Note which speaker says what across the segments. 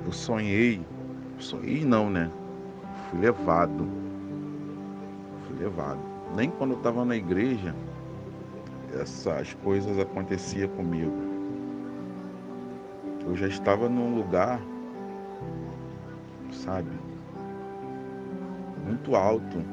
Speaker 1: eu sonhei não, né? Fui levado. Nem quando eu estava na igreja, essas coisas aconteciam comigo. Eu já estava num lugar, sabe, muito alto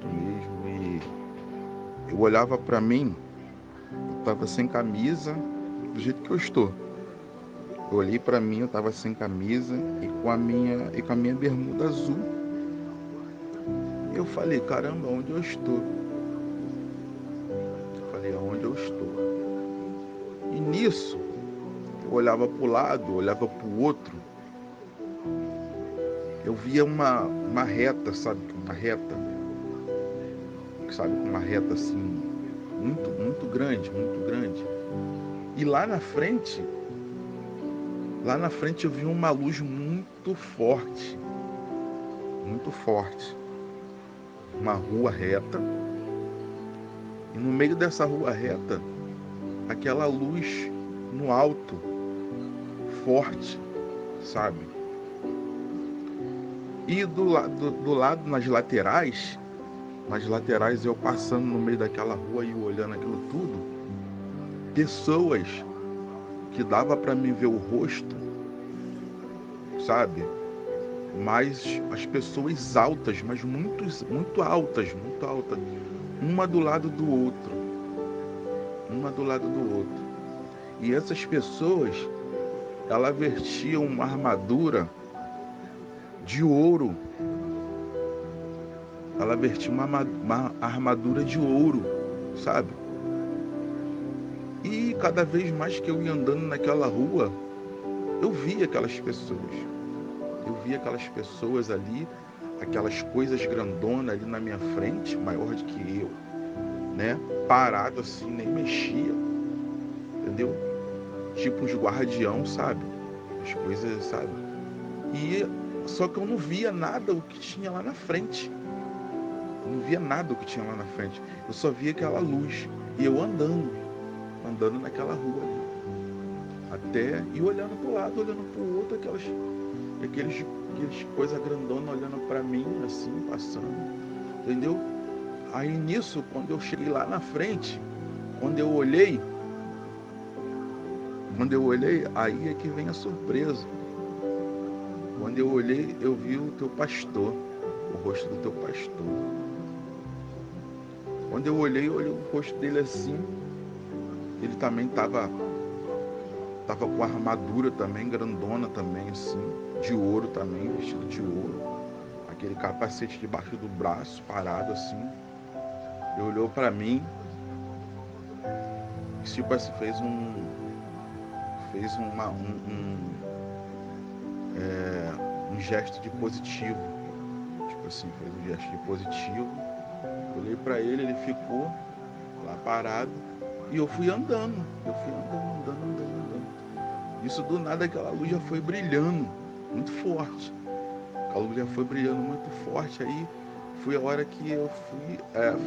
Speaker 1: mesmo. E eu olhava para mim, eu estava sem camisa, do jeito que eu estou. Eu olhei para mim, eu estava sem camisa e com a minha bermuda azul. Eu falei, caramba, onde eu estou? Aonde eu estou? E nisso, eu olhava para o lado, olhava para o outro. Eu via uma reta, sabe? Uma reta assim, muito grande. E lá na frente eu vi uma luz muito forte. Uma rua reta. E no meio dessa rua reta, aquela luz no alto, forte, sabe? E do lado, nas laterais eu passando no meio daquela rua e olhando aquilo tudo, pessoas que dava para mim ver o rosto, sabe? Mas as pessoas altas, mas muito altas, uma do lado do outro. E essas pessoas, elas vestiam uma armadura de ouro. Ela vestia uma armadura de ouro, sabe? E cada vez mais que eu ia andando naquela rua, eu via aquelas pessoas ali, aquelas coisas grandonas ali na minha frente, maior do que eu, né? Parado assim, nem mexia, entendeu? Tipo uns guardião, sabe? As coisas, sabe? E só que eu não via nada o que tinha lá na frente. Eu só via aquela luz. E eu andando naquela rua ali. E olhando para o lado, olhando para o outro, aqueles coisas grandonas olhando para mim, assim, passando. Entendeu? Aí nisso, quando eu cheguei lá na frente, quando eu olhei, aí é que vem a surpresa. Quando eu olhei, eu vi o teu pastor, o rosto do teu pastor. Quando eu olhei o rosto dele assim, ele também tava com a armadura também, grandona também, assim, de ouro também, vestido de ouro. Aquele capacete debaixo do braço, parado assim. Ele olhou pra mim, tipo assim, fez um gesto de positivo. Tipo assim, fez um gesto de positivo. Olhei pra ele, ele ficou lá parado. E eu fui andando. Isso do nada, aquela luz já foi brilhando muito forte. Aí foi a hora que eu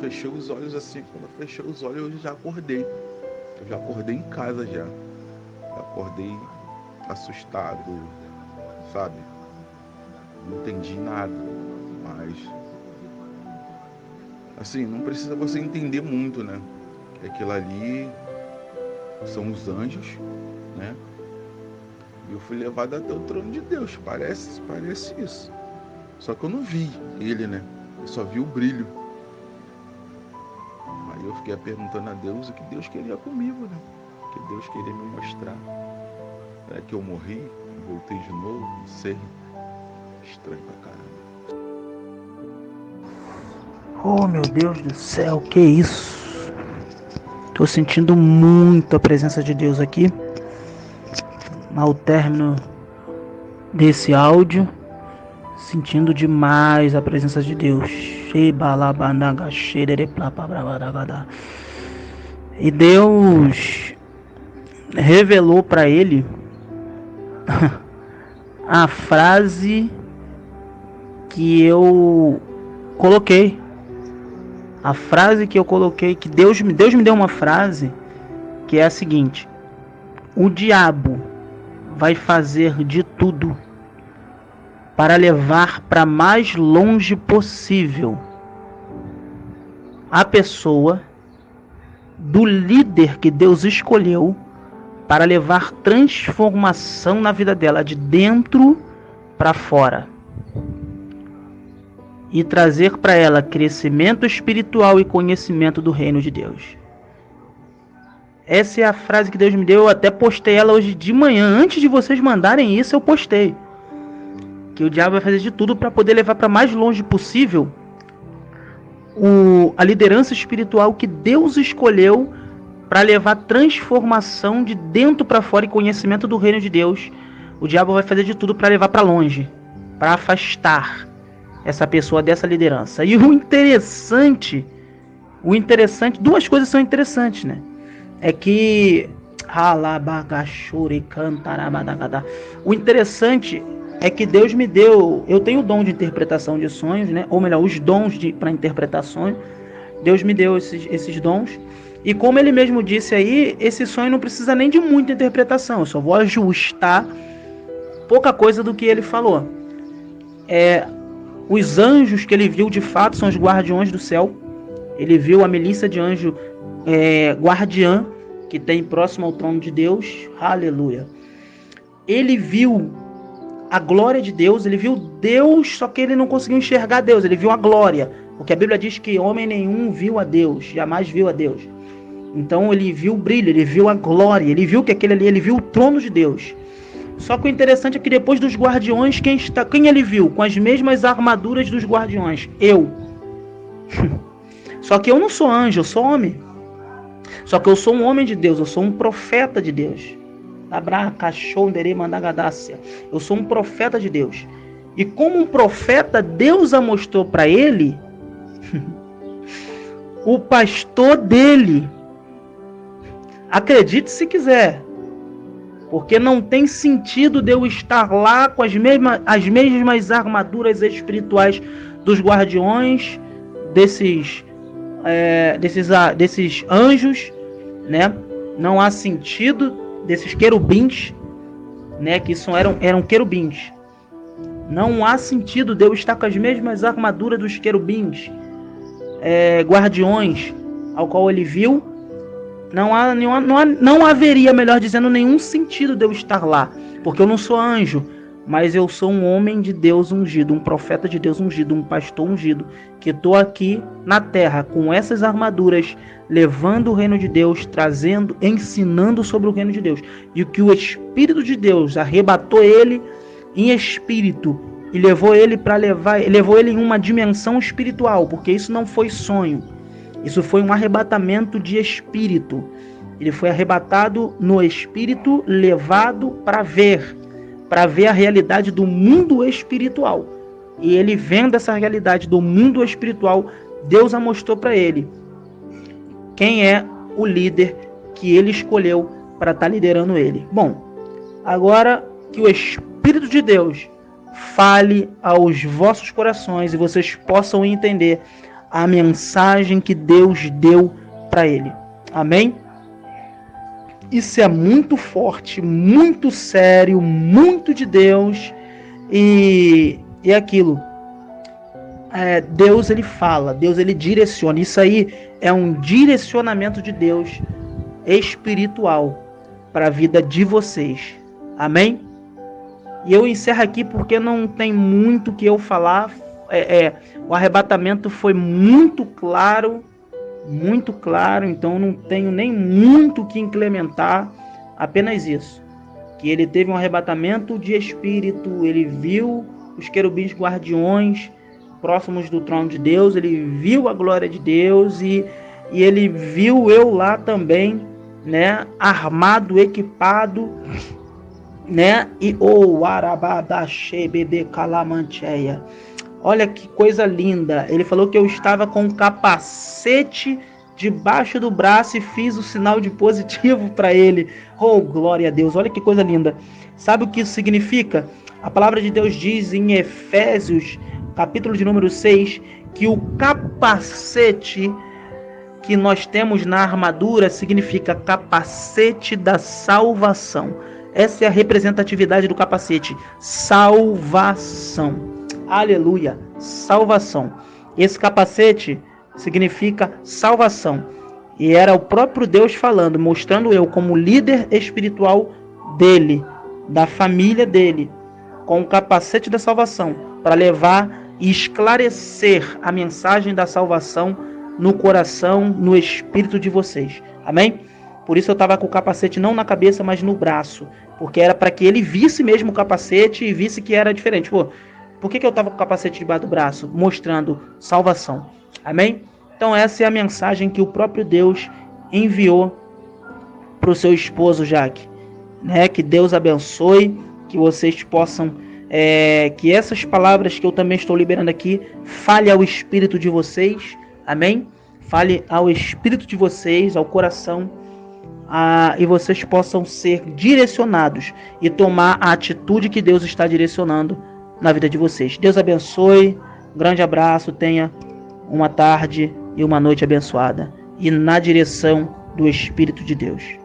Speaker 1: fechei os olhos assim. Quando eu fechei os olhos, eu já acordei. Eu já acordei em casa já. Eu acordei assustado, sabe? Não entendi nada, mas assim, não precisa você entender muito, né? Aquilo ali são os anjos, né? E eu fui levado até o trono de Deus, parece isso. Só que eu não vi ele, né? Eu só vi o brilho. Aí eu fiquei perguntando a Deus o que Deus queria comigo, né? O que Deus queria me mostrar. Será que eu morri? Voltei de novo? Não sei. Estranho pra caramba.
Speaker 2: Oh, meu Deus do céu, que isso? Tô sentindo muito a presença de Deus aqui. Ao término desse áudio, sentindo demais a presença de Deus. E Deus revelou para ele a frase que eu coloquei. A frase que eu coloquei, que Deus me deu uma frase que é a seguinte: o diabo vai fazer de tudo para levar para mais longe possível a pessoa do líder que Deus escolheu para levar transformação na vida dela, de dentro para fora, e trazer para ela crescimento espiritual e conhecimento do reino de Deus. Essa é a frase que Deus me deu. Eu até postei ela hoje de manhã. Antes de vocês mandarem isso, eu postei que o diabo vai fazer de tudo para poder levar para mais longe possível a liderança espiritual que Deus escolheu para levar transformação de dentro para fora e conhecimento do reino de Deus. O diabo vai fazer de tudo para levar para longe, para afastar essa pessoa dessa liderança. E o interessante, duas coisas são interessantes, né? É que o interessante é que Deus me deu, eu tenho o dom de interpretação de sonhos, né? Ou melhor, os dons para interpretações. Deus me deu esses dons. E como ele mesmo disse aí, esse sonho não precisa nem de muita interpretação. Eu só vou ajustar pouca coisa do que ele falou. Os anjos que ele viu de fato são os guardiões do céu. Ele viu a milícia de anjo guardiã que tem próximo ao trono de Deus. Aleluia. Ele viu a glória de Deus, ele viu Deus, só que ele não conseguiu enxergar Deus, ele viu a glória, porque a Bíblia diz que homem nenhum viu a Deus, jamais viu a Deus. Então ele viu o brilho, ele viu a glória, ele viu que aquele ali, ele viu o trono de Deus. Só que o interessante é que depois dos guardiões, quem ele viu? Com as mesmas armaduras dos guardiões? Eu. Só que eu não sou anjo, eu sou homem. Só que eu sou um homem de Deus, eu sou um profeta de Deus. Eu sou um profeta de Deus. E como um profeta, Deus a mostrou para ele, o pastor dele. Acredite se quiser. Porque não tem sentido de eu estar lá com as mesmas armaduras espirituais dos guardiões, desses anjos, né? Não há sentido desses querubins, né? Que eram querubins. Não há sentido de eu estar com as mesmas armaduras dos querubins, guardiões, ao qual ele viu. Não haveria, melhor dizendo, nenhum sentido de eu estar lá, porque eu não sou anjo, mas eu sou um homem de Deus ungido, um profeta de Deus ungido, um pastor ungido, que estou aqui na terra com essas armaduras, levando o reino de Deus, ensinando sobre o reino de Deus, e que o Espírito de Deus arrebatou ele em espírito e levou ele em uma dimensão espiritual, porque isso não foi sonho. Isso foi um arrebatamento de espírito. Ele foi arrebatado no espírito, levado para ver a realidade do mundo espiritual. E ele, vendo essa realidade do mundo espiritual, Deus a mostrou para ele quem é o líder que ele escolheu para estar liderando ele. Bom, agora que o Espírito de Deus fale aos vossos corações e vocês possam entender a mensagem que Deus deu para ele. Amém? Isso é muito forte, muito sério, muito de Deus. E aquilo. Deus, ele fala, Deus, ele direciona. Isso aí é um direcionamento de Deus espiritual para a vida de vocês. Amém? E eu encerro aqui porque não tem muito o que eu falar. O arrebatamento foi muito claro, então não tenho nem muito o que implementar, apenas isso, que ele teve um arrebatamento de espírito, ele viu os querubins guardiões próximos do trono de Deus, ele viu a glória de Deus e ele viu eu lá também, né, armado, equipado, né, e olha que coisa linda. Ele falou que eu estava com um capacete debaixo do braço e fiz o sinal de positivo para ele. Oh, glória a Deus. Olha que coisa linda. Sabe o que isso significa? A palavra de Deus diz em Efésios, capítulo de número 6, que o capacete que nós temos na armadura significa capacete da salvação. Essa é a representatividade do capacete. Salvação. Aleluia. Salvação. Esse capacete significa salvação. E era o próprio Deus falando, mostrando eu como líder espiritual dele, da família dele, com o capacete da salvação, para levar e esclarecer a mensagem da salvação no coração, no espírito de vocês. Amém? Por isso eu estava com o capacete não na cabeça, mas no braço, porque era para que ele visse mesmo o capacete e visse que era diferente. Pô, por que eu estava com o capacete debaixo do braço? Mostrando salvação. Amém? Então essa é a mensagem que o próprio Deus enviou para o seu esposo Jaque, né? Que Deus abençoe, que vocês possam, que essas palavras que eu também estou liberando aqui, fale ao espírito de vocês, amém? Fale ao espírito de vocês, ao coração, e vocês possam ser direcionados e tomar a atitude que Deus está direcionando na vida de vocês. Deus abençoe, um grande abraço, tenha uma tarde e uma noite abençoada e na direção do Espírito de Deus.